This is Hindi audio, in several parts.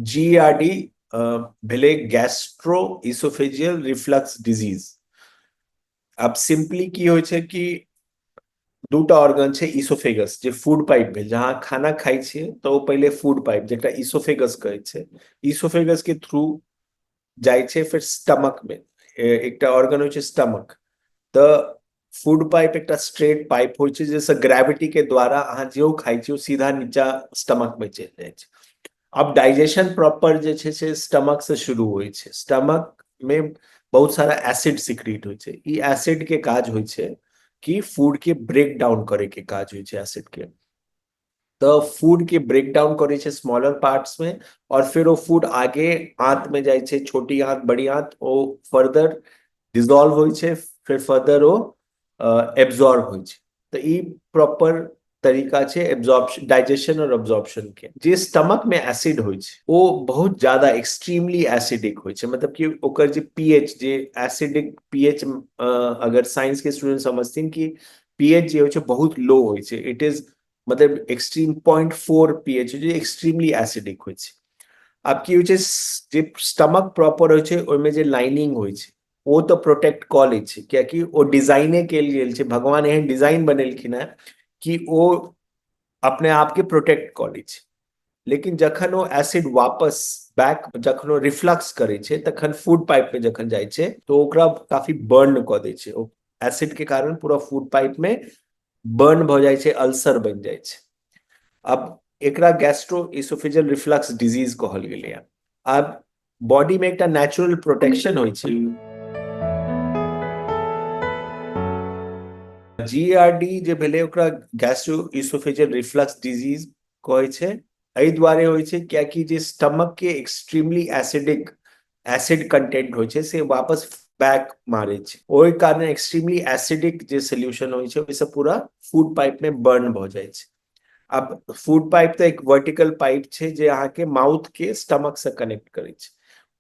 GERD भेले गैस्ट्रो इसोफेजियल रिफ्लक्स डिजीज। अब सिंपली की होय छै कि दूटा ऑर्गन छै इसोफेगस जे फूड पाइप भेल, जहां खाना खाइ छियै तऽ ओ पहिले फूड पाइप जेकरा इसोफेगस कहै छै, इसोफेगस के थ्रू जाइ छै फिर स्टमक में। एकटा ऑर्गन होइ छै स्टमक। तऽ फूड पाइप एकटा स्ट्रेट पाइप होइ छै जैसे ग्रेविटी के द्वारा अहाँ जो खाइ छियै ओ सीधा नीचा स्टमक में चलि जाइ छै। अब डाइजेशन प्रॉपर जे छै से स्टमक से शुरू होइ छै। स्टमक में बहुत सारा एसिड सिक्रीट होइ छै। ई एसिड के काज होइ छै कि फूड के ब्रेक डाउन करे के काज होइ छै एसिड के। तो फूड के ब्रेक डाउन करे छै स्मॉलर पार्ट्स में, और फिर वो फूड आगे आंत में जाय छै, छोटी आंत बड़ी आंत, वो फर्दर डिसॉल्व होइ छै, फिर फर्दर वो एब्जॉर्ब होइ छै। तो ई प्रॉपर तरीका छै एब्जॉर्प्शन, डाइजेशन और एब्जॉर्प्शन के। जे स्टमक में एसिड होइ छै वो बहुत ज्यादा एक्सट्रीमली एसिडिक होइ छै, मतलब कि ओकर जे पीएच, जे एसिडिक पीएच, अगर साइंस के स्टूडेंट समझथिन कि पीएच जे होइ छै बहुत लो होइ छै, इट इज मतलब एक्सट्रीम 0.4 पीएच जे एक्सट्रीमली एसिडिक होइ छै। आब की होइ छै, जे स्टमक प्रॉपर होइ छै ओहिमे जे लाइनिंग होइ छै वो तो प्रोटेक्ट कऽ लै छै, कियाकि ओ डिजाइने के लेल छै, भगवान एहन डिजाइन बनेलखिन है कि ओ अपने आप के प्रोटेक्ट कऽ लै छै। लेकिन जखन ओ एसिड वापस बैक, जखन ओ रिफ्लक्स करे छै तखन फूड पाइप में जखन जाइ छै तो ओकरा काफी बर्न कऽ दै छै। ओ एसिड के कारण पूरा फूड पाइप में बर्न भऽ जाइ छै, अल्सर बनि जाइ छै। अब एकरा गैस्ट्रो इसोफेजियल रिफ्लक्स डिजीज कहल गेलै है। अब बॉडी में एकटा नेचुरल प्रोटेक्शन होइ छै। जीआरडी जे भेलै ओकरा गैस्ट्रो इसोफेजियल रिफ्लक्स डिजीज कहै छै। एहि दुआरे होइ छै कियाकि जे स्टमक के एक्सट्रीमली एसिडिक एसिड कंटेंट होइ छै से वापस बैक मारे छै। ओहि कारण एक्सट्रीमली एसिडिक जे सोल्यूशन होइ छै ओहिसँ पूरा फूड पाइप में बर्न भऽ जाइ छै। अब फूड पाइप तो एक वर्टिकल पाइप छै जे अहाँके माउथ के स्टमक से कनेक्ट करै छै।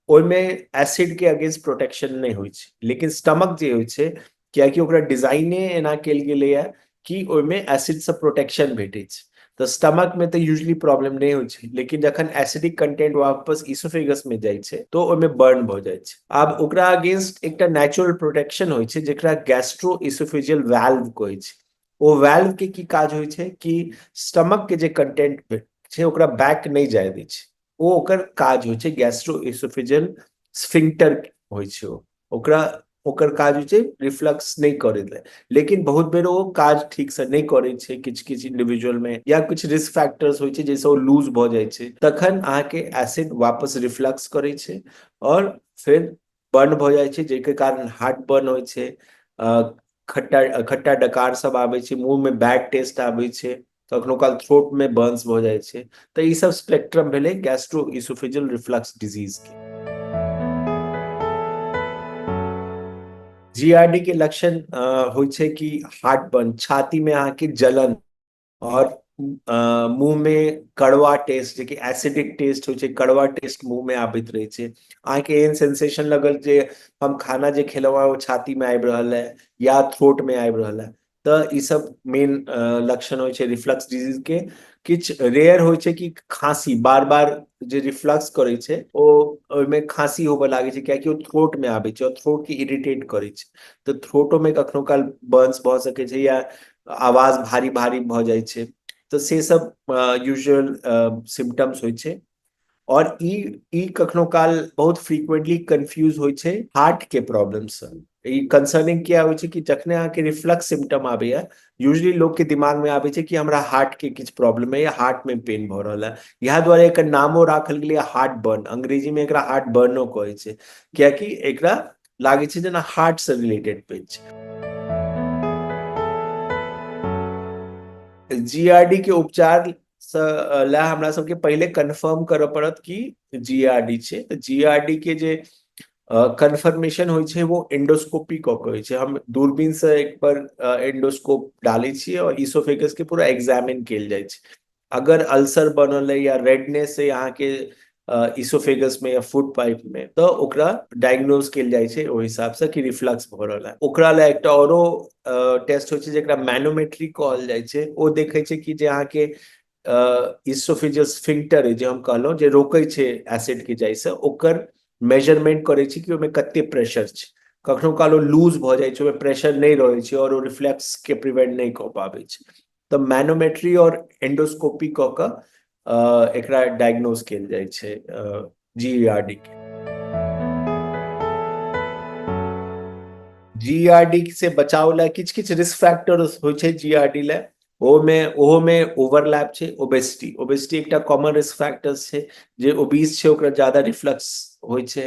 ओहिमे एसिड के अगेंस्ट प्रोटेक्शन नहीं होइ छै, लेकिन स्टमक जे होइ छै कियाकि ओकरा डिजाइने एना कैल गेलै है कि ओहिमे एसिड से प्रोटेक्शन भेटै छै। तो स्टमक में तो यूजली प्रॉब्लम नहीं होइ छै, लेकिन जखन एसिडिक कंटेंट वापस इसोफेगस में जाइ छै तो ओहिमे बर्न भऽ जाइ छै। आब ओकरा अगेंस्ट एकटा नेचुरल प्रोटेक्शन होइ छै जेकरा गैस्ट्रो इसोफेजियल वाल्व कहै छै। ओ वाल्व के की काज होइ छै कि स्टमक के जे कंटेंट छै ओकरा बैक नहीं जाय दै छै। ओ ओकर काज होइ छै गैस्ट्रो इसोफेजियल स्फिंक्टर होइ छै। ओकरा ओकर काज होइ छै रिफ्लक्स नहीं करे दै। लेकिन बहुत बेर ओ काज ठीक से नहीं करे छै, किछु किछु इंडिविजुअल में, या कुछ रिस्क फैक्टर्स होइ छै जैसे ओ लूज भऽ जाइ छै, तखन अहाँके एसिड वापस रिफ्लक्स करे छै और फिर बर्न भऽ जाइ छै, जेके कारण हार्ट बर्न होइ छै, खट्टा खट्टा डकार सब आबै छै, मुंह में बैड टेस्ट आबै छै, कखनो काल थ्रोट में बर्न्स भऽ जाइ छै। तऽ ई सब स्पेक्ट्रम भेलै गैस्ट्रो इसोफेजियल रिफ्लक्स डिजीज के। जीआरडी के लक्षण होइ छै कि हार्ट बर्न, छाती में अहाँके जलन, और मुंह में कड़वा टेस्ट, जे कि एसिडिक टेस्ट होइ छै, कड़वा टेस्ट मुंह में आबैत रहे छै। अहाँके एहन सेंसेशन लगल जे हम खाना जे खेलौं हैं वो छाती में आबि रहल है या थ्रोट में आबि रहल है। तऽ ई सब मेन लक्षण होइ छै रिफ्लक्स डिजीज के। किछु रेयर होइ छै कि खांसी, बार बार जे रिफ्लक्स करे छै ओ ओहिमे खांसी होबऽ लागे छै, कियाकि ओ थ्रोट में आबै छै और थ्रोट के इरिटेट करे छै। तऽ थ्रोटो में कखनो काल बर्न्स भऽ सकै छै या आवाज भारी भारी भऽ जाइ छै। तऽ से सब यूजुअल सिम्टम्स होइ छै। और ई कखनो काल बहुत फ्रीक्वेंटली कंफ्यूज होइ छै हार्ट के प्रॉब्लम से। ई कंसर्निंग किया होइ छै कि जखने अहाँके रिफ्लक्स सिम्टम आबैया, यूजली लोग के दिमाग में आबै छै कि हमरा हार्ट के किछु प्रॉब्लम है या हार्ट में पेन भऽ रहल है। इएह दुआरे एकर नामो राखल गेलै हार्ट बर्न, अंग्रेजी में एकरा हार्ट बर्नो कहै छै, कियाकि एकरा लागे छै जेना हार्ट से रिलेटेड पेन छै। जीआरडी के उपचार लए हमरा सबके पहिले कंफर्म करऽ पड़त कि जीआरडी छै। तऽ जीआरडी के जे कंफर्मेशन होइ छै वो एंडोस्कोपी कऽ के होइ छै। हम दूरबीन से एक बार एंडोस्कोप डालै छियै और इसोफेगस के पूरा एग्जामिन कैल जाइ छै। अगर अल्सर बनल है या रेडनेस है अहाँके इसोफेगस में या फूड पाइप में, तऽ ओकरा डायग्नोज कैल जाइ छै ओहि हिसाब से कि रिफ्लक्स भऽ रहल है। ओकरा लए एकटा औरो टेस्ट होइ छै जेकरा मैनोमेट्री कहल जाइ छै। ओ देखै छै कि जे अहाँके ઇસોફેજિયલ સ્ફિંક્ટર જે हम कहलहुँ जे रोकै छै एसिड के जाय से ओकर मेजरमेंट करै छै कि ओहिमे कते प्रेशर छै कखनो काल लूज भऽ जाइ छै ओहिमे प्रेशर नहीं रहै छै और ओ रिफ्लेक्स के प्रिवेंट नहीं कऽ पाबै छै तऽ मैनोमेट्री और एंडोस्कोपी कऽ कऽ एकरा डायग्नोज कयल जाइ छै जीईआरडी के जीईआरडी से बचाव ला किछ किछ रिस्क फैक्टर्स होइ छै जीईआरडी ला ओहो में ओवरलैप छै ओबेसिटी एकटा कॉमन रिस्क फैक्टर्स छै जे ओबीस छै ओकरा ज्यादा रिफ्लक्स होइ छै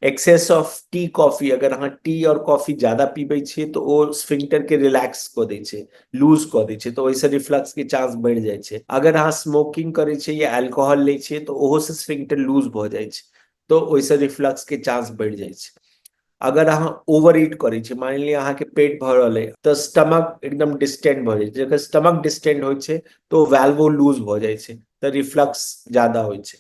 एक्सेस ऑफ टी कॉफी अगर अहाँ टी और कॉफी ज्यादा पीबै छियै तो ओ स्फिंक्टर के रिलैक्स कऽ दै छै लूज कऽ दै छै तो ओहिसँ रिफ्लक्स के चांस बढ़ि जाइ छै अगर अहाँ स्मोकिंग करै छियै या अल्कोहल लै छियै तो ओहो से स्फिंक्टर लूज भऽ जाइ छै तो ओहिसँ रिफ्लक्स के चांस बढ़ि जाइ छै अगर अहाँ ओवर ईट करै छियै मान लिअ अहाँके पेट भरल अइ तऽ स्टमक एकदम डिस्टेंड भऽ जाइ छै जकर स्टमक डिस्टेंड होइ छै तो वाल्वो लूज भऽ जाइ छै तऽ रिफ्लक्स ज्यादा होइ छै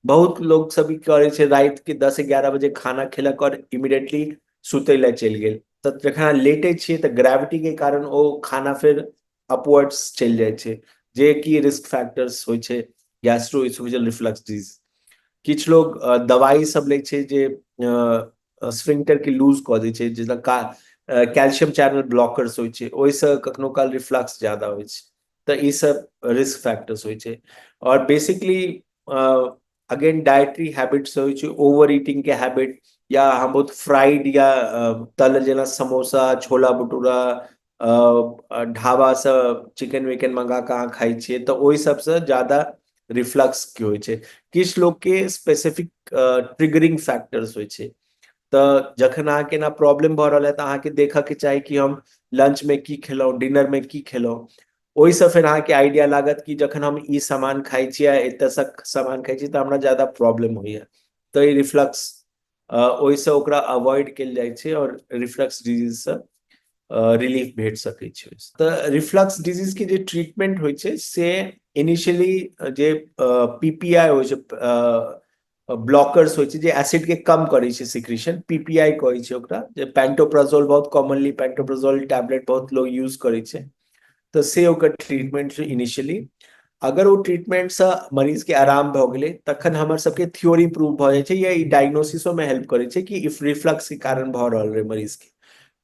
बहुत लोग सब ई करे छै रात के 10-11 बजे खाना खेलक और इमीडिएटली सुतै लए चलि गेल तऽ जखन लेटे छियै तऽ ग्रेविटी के कारण ओ खाना फिर अपवर्ड्स चलि जाइ छै जे कि रिस्क फैक्टर्स होइ छै गैस्ट्रोइसोफेजियल रिफ्लक्स डिजीज किछु लोग दवाई सब लै छै जे स्फिंक्टर के लूज कऽ दै छै जेना कैल्शियम चैनल ब्लॉकर्स होइ छै ओहिसँ कखनो काल रिफ्लक्स ज्यादा होइ छै तऽ ई सब रिस्क फैक्टर्स होइ छै और बेसिकली अगेन डाइटरी हैबिट्स होइ छै ओवर ईटिंग के हैबिट या हम बहुत फ्राइड या तल जेना समोसा छोला भटूरा ढाबा से चिकन विकन मंगा कऽ अहाँ खाइ छियै तऽ ओहि सबसँ ज्यादा रिफ्लक्स के होइ छै किछु लोग के स्पेसिफिक ट्रिगरिंग फैक्टर्स होइ छै तऽ जखन अहाँके ना प्रॉब्लम भऽ रहल है तऽ अहाँके देखऽ के चाही कि हम लंच में की खेलहुँ डिनर में की खेलहुँ ओहिसँ फिर अहाँके आइडिया लागत कि जखन हम ई सामान खाइ छी या एतऽसँ सामान खाइ छी तऽ हमरा ज्यादा प्रॉब्लम होइए तऽ ई रिफ्लक्स ओहिसँ ओकरा अवॉइड कयल जाइ छै और रिफ्लक्स डिजीजसँ रिलीफ भेट सकै छै तऽ रिफ्लक्स डिजीज के जे ट्रीटमेंट होइ छै से इनिशियली जे पीपीआई होइ छै ब्लॉकर्स होइ छै जे एसिड के कम करै छै सिक्रीशन पीपीआई कहै छै ओकरा जे पेंटोप्राजोल बहुत कॉमनली पेंटोप्राजोल टैबलेट बहुत लोग यूज करै छै तऽ से ओकर ट्रीटमेंट छै इनिशियली अगर वो ट्रीटमेंट से मरीज के आराम भऽ गेलै तखन हमर सबके थ्योरी प्रूव भऽ जाइ छै या ई डायग्नोसिसो में हेल्प करै छै कि इफ रिफ्लक्स के कारण भऽ रहल रहै मरीज के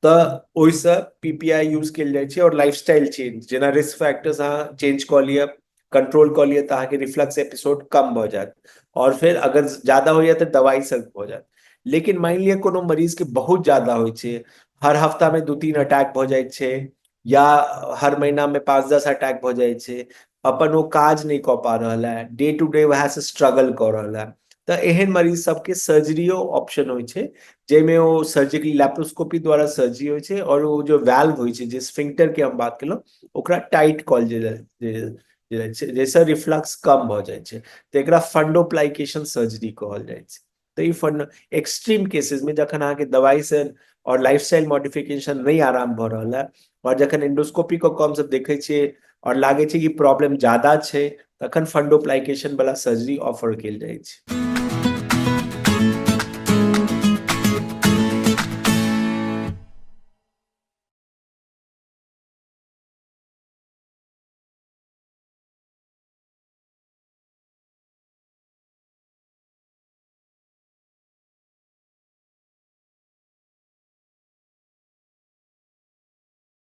तऽ ओहिसँ पीपीआई यूज कयल जाइ छै और लाइफस्टाइल चेंज जेना रिस्क फैक्टर्स अहाँ चेंज कऽ लिअ कंट्रोल कऽ लिअ तऽ अहाँके रिफ्लक्स एपिसोड कम भऽ जायत और फिर अगर ज्यादा होइए तऽ दवाई से भऽ जायत लेकिन मान लिअ कोनो मरीज के बहुत ज्यादा होइ छै हर हफ्ता में 2-3 अटैक भऽ जाइ छै या हर महीना में 5-10 अटैक भऽ जाइ छै अपन वो काज नहीं कऽ पा रहल है डे टू डे वएह से स्ट्रगल कऽ रहल है तऽ एहन मरीज सबके सर्जरियो ऑप्शन होइ छै जाहिमे ओ सर्जिकल लैप्रोस्कोपी द्वारा सर्जरी होइ छै और वो जो वाल्व होइ छै जे स्फिंक्टर के हम बात केलहुँ ओकरा टाइट कॉल जैसे रिफ्लक्स कम भऽ जाइ छै तऽ एकरा फंडोप्लाइकेशन सर्जरी कहल जाइ छै तऽ ई फंड एक्सट्रीम केसेस में जखन अहाँके दवाई से और लाइफस्टाइल मॉडिफिकेशन नहीं आराम भऽ रहल है और जखन एंडोस्कोपी को कम सब देखै छियै और लागे छै कि प्रॉब्लम ज्यादा छै तखन फंडोप्लाइकेशन वाला सर्जरी ऑफर कयल जाइ छै